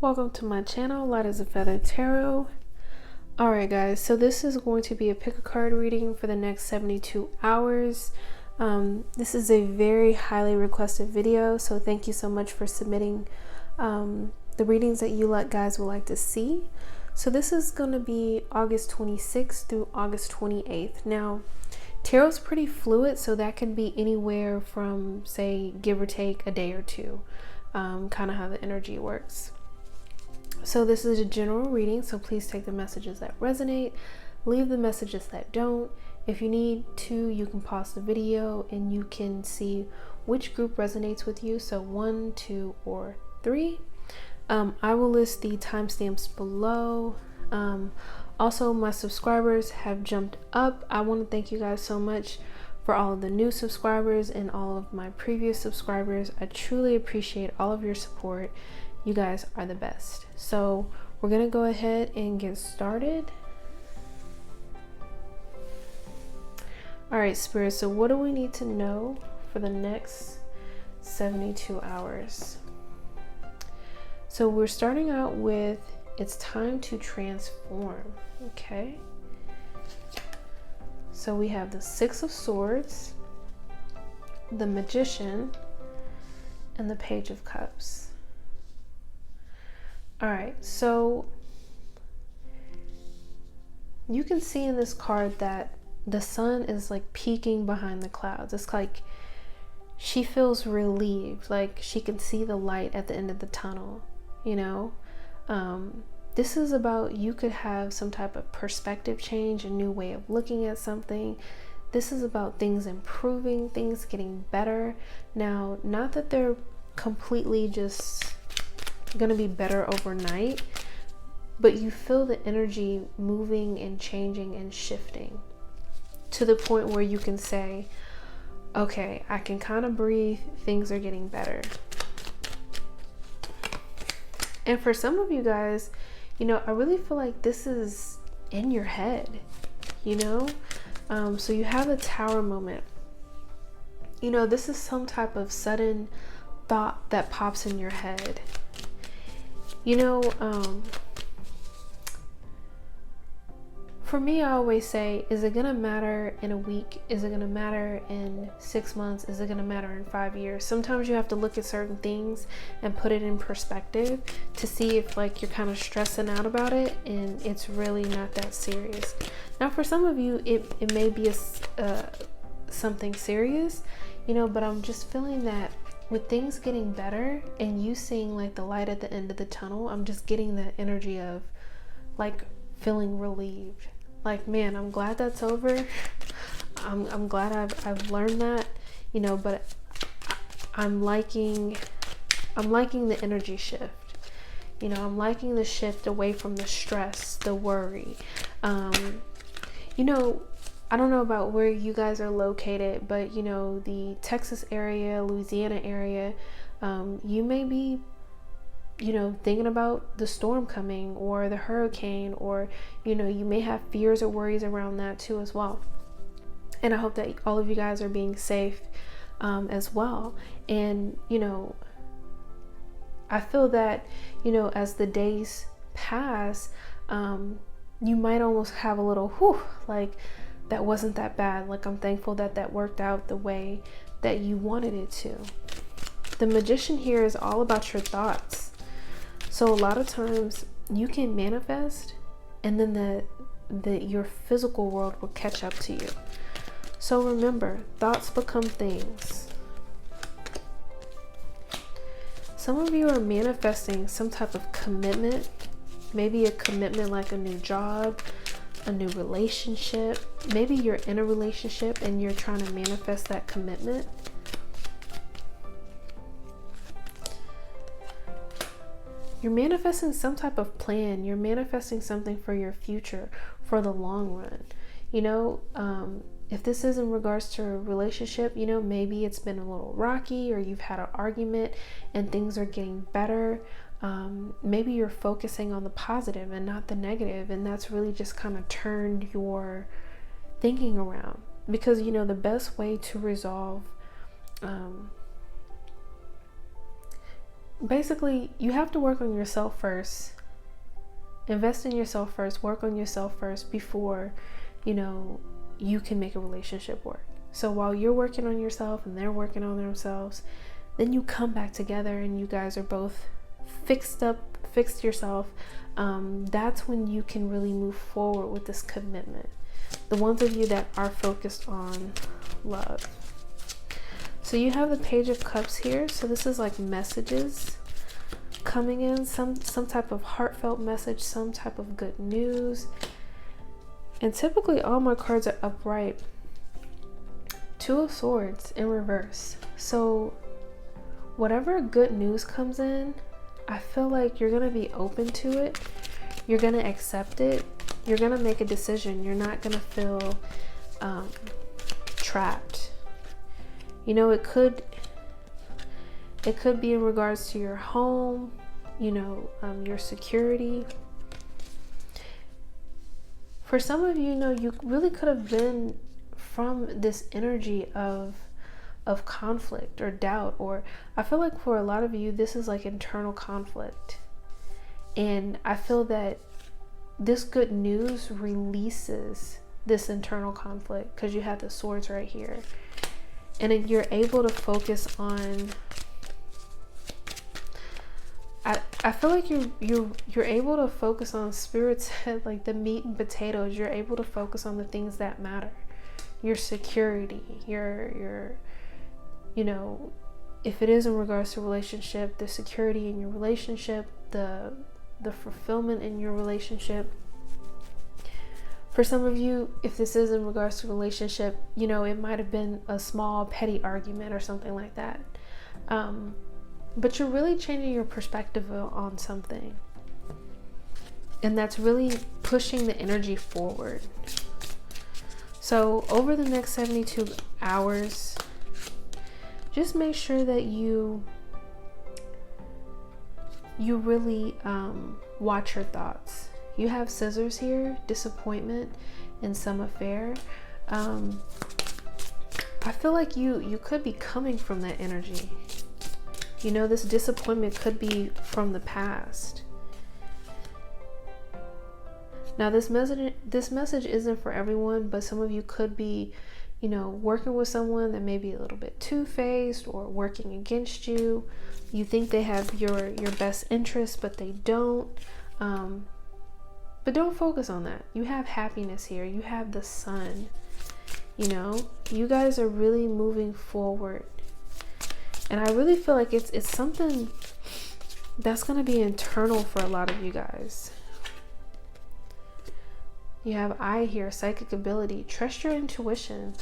Welcome to my channel, LightAsAFeatherTarot. Alright guys, so this is going to be a pick a card reading for the next 72 hours. This is a very highly requested video, so thank you so much for submitting the readings that you guys would like to see. So this is going to be August 26th through August 28th. Now, tarot's pretty fluid, so that can be anywhere from, say, give or take a day or two, kind of how the energy works. So this is a general reading, so please take the messages that resonate, leave the messages that don't. If you need to, you can pause the video and you can see which group resonates with you, so 1, 2, or 3. I will list the timestamps below. Also, my subscribers have jumped up. I want to thank you guys so much for all of the new subscribers and all of my previous subscribers. I truly appreciate all of your support. You guys are the best. So we're gonna go ahead and get started. All right, Spirit, so what do we need to know for the next 72 hours? So we're starting out with, it's time to transform, okay? So we have the Six of Swords, the Magician, and the Page of Cups. All right, so you can see in this card that the sun is like peeking behind the clouds. It's like she feels relieved, like she can see the light at the end of the tunnel, you know? This is about, you could have some type of perspective change, a new way of looking at something. This is about things improving, things getting better. Now, not that they're completely just gonna be better overnight, but you feel the energy moving and changing and shifting to the point where you can say, okay, I can kind of breathe, things are getting better. And for some of you guys, you know, I really feel like this is in your head, you know? So you have a Tower moment. You know, this is some type of sudden thought that pops in your head. You know, for me, I always say, is it gonna matter in a week? Is it gonna matter in 6 months? Is it gonna matter in 5 years? Sometimes you have to look at certain things and put it in perspective to see if like you're kind of stressing out about it and it's really not that serious. Now, for some of you, it may be something serious, you know, but I'm just feeling that with things getting better and you seeing like the light at the end of the tunnel, I'm just getting the energy of like feeling relieved. Like, man, I'm glad that's over. I'm glad I've learned that, you know, but I'm liking the energy shift. You know, I'm liking the shift away from the stress, the worry. You know, I don't know about where you guys are located, but you know, the Texas area, Louisiana area, you may be, you know, thinking about the storm coming or the hurricane, or, you know, you may have fears or worries around that too as well. And I hope that all of you guys are being safe as well. And, you know, I feel that, you know, as the days pass, you might almost have a little, whew, like, that wasn't that bad. Like, I'm thankful that that worked out the way that you wanted it to. The Magician here is all about your thoughts. So a lot of times you can manifest and then your physical world will catch up to you. So remember, thoughts become things. Some of you are manifesting some type of commitment, maybe a commitment like a new job, a new relationship. Maybe you're in a relationship and you're trying to manifest that commitment. You're manifesting some type of plan. You're manifesting something for your future, for the long run. You know, if this is in regards to a relationship, you know, maybe it's been a little rocky or you've had an argument and things are getting better. Maybe you're focusing on the positive and not the negative, and that's really just kind of turned your thinking around. Because, you know, the best way to resolve basically, you have to work on yourself first. Invest in yourself first, work on yourself first before, you can make a relationship work. So while you're working on yourself and they're working on themselves, then you come back together and you guys are both fixed yourself. That's when you can really move forward with this commitment. The ones of you that are focused on love. So you have the Page of Cups here. So this is like messages coming in, some type of heartfelt message, some type of good news. And typically all my cards are upright. Two of Swords in reverse. So whatever good news comes in, I feel like you're going to be open to it. You're going to accept it. You're going to make a decision. You're not going to feel trapped. It could be in regards to your home, your security. For some of you, you really could have been from this energy of conflict or doubt, or I feel like for a lot of you, this is like internal conflict. And I feel that this good news releases this internal conflict because you have the swords right here. And you're able to focus on, I feel like you're able to focus on Spirit's head, like the meat and potatoes. You're able to focus on the things that matter. Your security, your if it is in regards to relationship, the security in your relationship, the fulfillment in your relationship. For some of you, if this is in regards to relationship, it might have been a small petty argument or something like that. But you're really changing your perspective on something. And that's really pushing the energy forward. So over the next 72 hours, just make sure that you really watch your thoughts. You have Scissors here, disappointment in some affair. I feel like you could be coming from that energy. This disappointment could be from the past. Now this message isn't for everyone, but some of you could be, working with someone that may be a little bit two-faced or working against you. You think they have your best interest, but they don't. But don't focus on that. You have happiness here. You have the sun. You guys are really moving forward. And I really feel like it's something that's going to be internal for a lot of you guys. You have I here, psychic ability. Trust your intuition.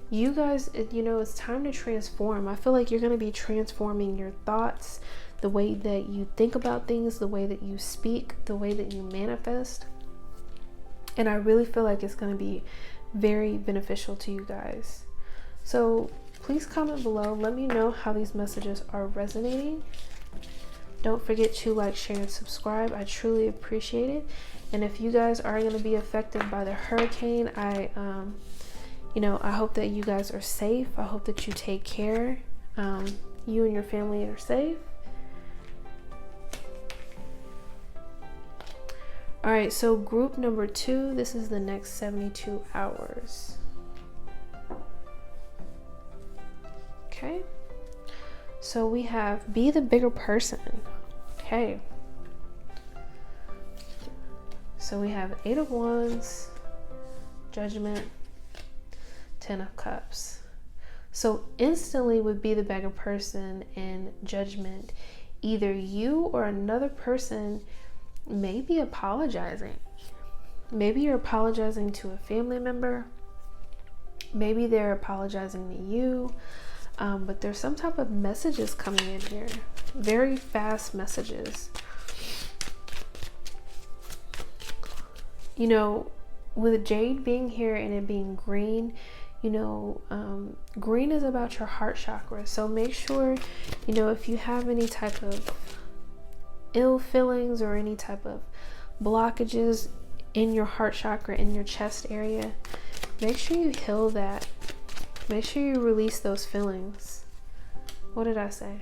You guys, it's time to transform. I feel like you're going to be transforming your thoughts, the way that you think about things, the way that you speak, the way that you manifest. And I really feel like it's going to be very beneficial to you guys. So please comment below. Let me know how these messages are resonating. Don't forget to like, share, and subscribe. I truly appreciate it. And if you guys are going to be affected by the hurricane, I hope that you guys are safe. I hope that you take care. You and your family are safe. All right, so group number 2, this is the next 72 hours. Okay, so we have be the bigger person. Okay, so we have 8 of Wands, Judgment, 10 of Cups. So instantly would be the bigger person in Judgment. Either you or another person may be apologizing. Maybe you're apologizing to a family member. Maybe they're apologizing to you. But there's some type of messages coming in here. Very fast messages. With Jade being here and it being green, green is about your heart chakra. So make sure, if you have any type of ill feelings or any type of blockages in your heart chakra, in your chest area, make sure you heal that. Make sure you release those feelings. What did I say?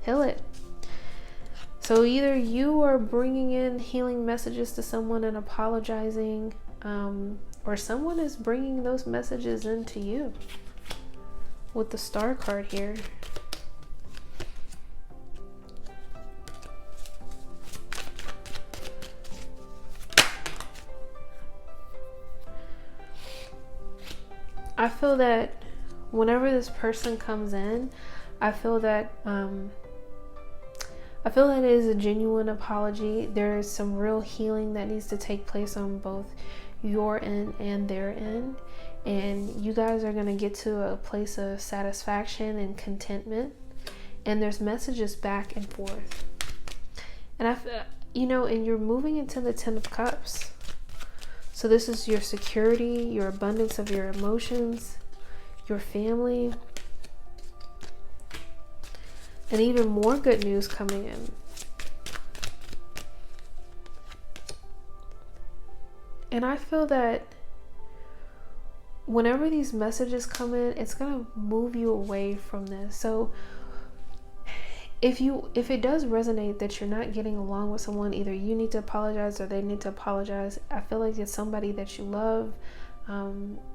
Heal it. So either you are bringing in healing messages to someone and apologizing, or someone is bringing those messages into you with the Star card here. I feel that whenever this person comes in, I feel that it is a genuine apology. There is some real healing that needs to take place on both your end and their end, and you guys are going to get to a place of satisfaction and contentment, and there's messages back and forth. And and you're moving into the 10 of Cups. So this is your security, your abundance of your emotions, your family, and even more good news coming in. And I feel that whenever these messages come in, it's going to move you away from this. So if it does resonate that you're not getting along with someone, either you need to apologize or they need to apologize. I feel like it's somebody that you love,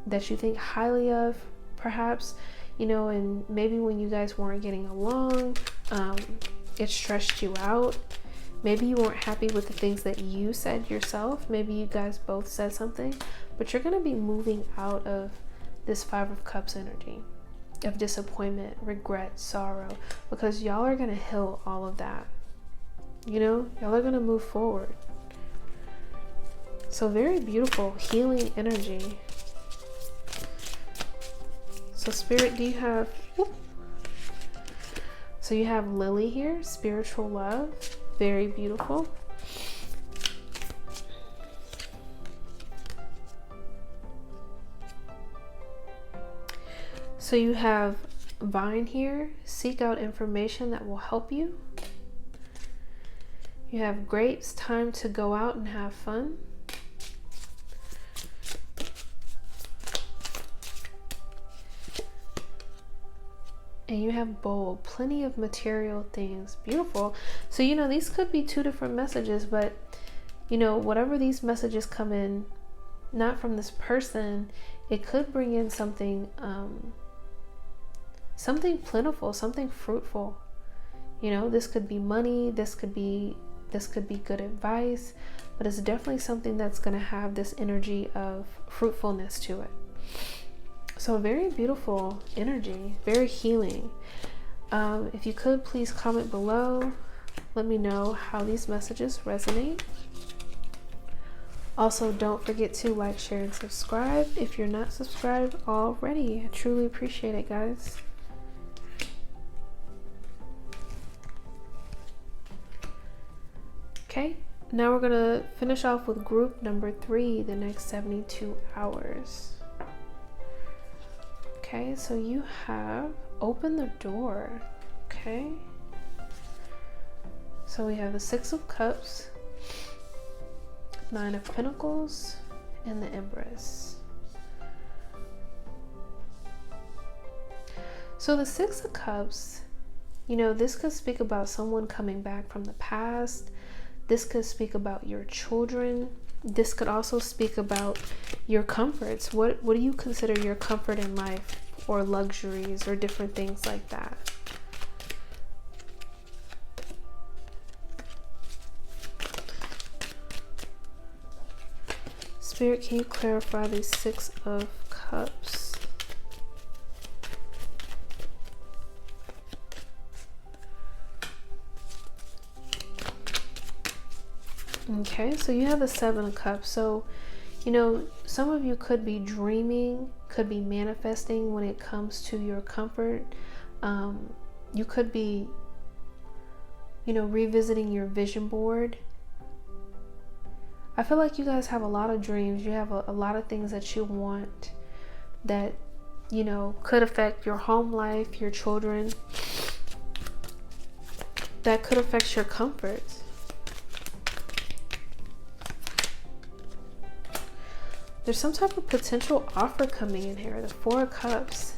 that you think highly of, perhaps, and maybe when you guys weren't getting along, it stressed you out. Maybe you weren't happy with the things that you said yourself. Maybe you guys both said something, but you're going to be moving out of this 5 of Cups energy of disappointment, regret, sorrow, because y'all are going to heal all of that. Y'all are going to move forward. So very beautiful healing energy. So Spirit, do you have, so you have Lily here, spiritual love, very beautiful. So you have Vine here, seek out information that will help you. You have Grapes, time to go out and have fun. And you have Bowl, plenty of material things, beautiful. So these could be 2 different messages, but whatever these messages come in, not from this person, it could bring in something something plentiful, something fruitful. This could be money, this could be good advice, but it's definitely something that's going to have this energy of fruitfulness to it. So very beautiful energy, very healing. If you could please comment below, let me know how these messages resonate. Also, don't forget to like, share, and subscribe if you're not subscribed already. I truly appreciate it, guys. Okay, now we're gonna finish off with group number 3, the next 72 hours. Okay, so you have Open the Door. Okay, so we have the 6 of Cups, 9 of Pentacles, and the Empress. So the 6 of Cups, this could speak about someone coming back from the past. This could speak about your children. This could also speak about your comforts. What do you consider your comfort in life, or luxuries, or different things like that? Spirit, can you clarify the 6 of Cups? Okay, so you have the 7 of Cups. So, some of you could be dreaming, could be manifesting when it comes to your comfort. You could be, revisiting your vision board. I feel like you guys have a lot of dreams. You have a lot of things that you want that, could affect your home life, your children. That could affect your comforts. There's some type of potential offer coming in here, the 4 of Cups,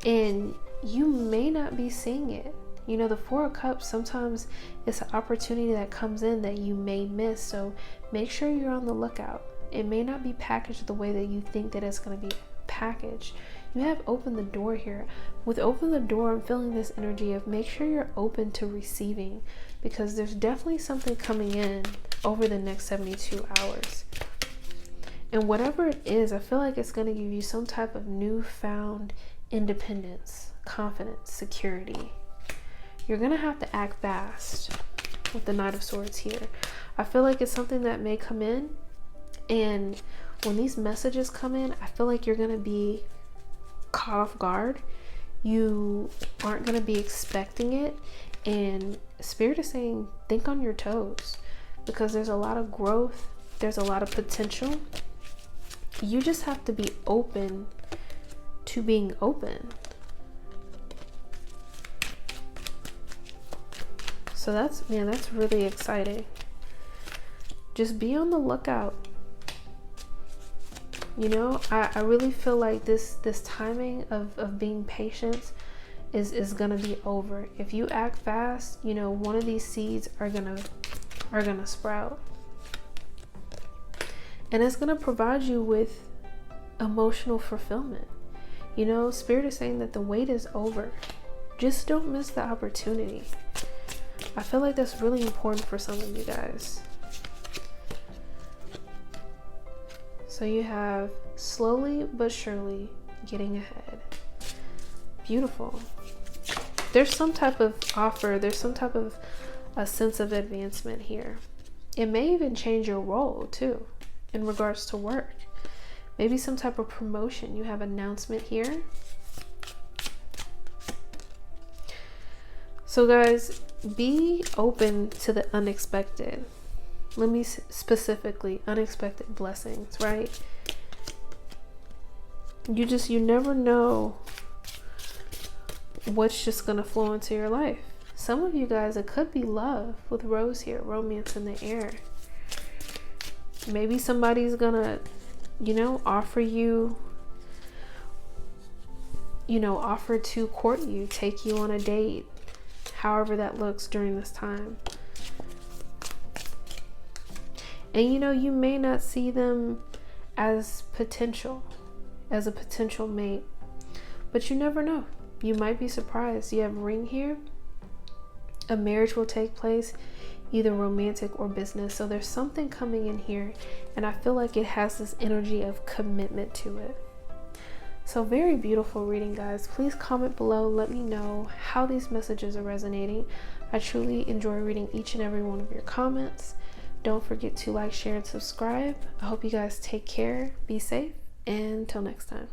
and you may not be seeing it. You know, the Four of Cups, sometimes it's an opportunity that comes in that you may miss. So make sure you're on the lookout. It may not be packaged the way that you think that it's going to be packaged. You have opened the door here. With open the door, I'm feeling this energy of make sure you're open to receiving, because there's definitely something coming in over the next 72 hours. And whatever it is, I feel like it's going to give you some type of newfound independence, confidence, security. You're going to have to act fast with the Knight of Swords here. I feel like it's something that may come in, and when these messages come in, I feel like you're going to be caught off guard. You aren't going to be expecting it, and Spirit is saying think on your toes, because there's a lot of growth, there's a lot of potential. You just have to be open to being open. So that's really exciting. Just be on the lookout. You know, I really feel like this timing of being patient is gonna be over. If you act fast, you know, one of these seeds are gonna sprout. And it's gonna provide you with emotional fulfillment. You know, Spirit is saying that the wait is over. Just don't miss the opportunity. I feel like that's really important for some of you guys. So you have slowly but surely getting ahead. Beautiful. There's some type of offer. There's some type of a sense of advancement here. It may even change your role too in regards to work. Maybe some type of promotion. You have announcement here. So guys, be open to the unexpected. Let me specifically, unexpected blessings, right? You never know what's just gonna flow into your life. Some of you guys, it could be love with Rose here, romance in the air. Maybe somebody's gonna, you know, offer to court you, take you on a date, however that looks during this time. And you know, you may not see them as a potential mate, but you never know. You might be surprised. You have ring here. A marriage will take place, either romantic or business. So there's something coming in here, and I feel like it has this energy of commitment to it. So very beautiful reading, guys. Please comment below. Let me know how these messages are resonating. I truly enjoy reading each and every one of your comments. Don't forget to like, share, and subscribe. I hope you guys take care, be safe, and until next time.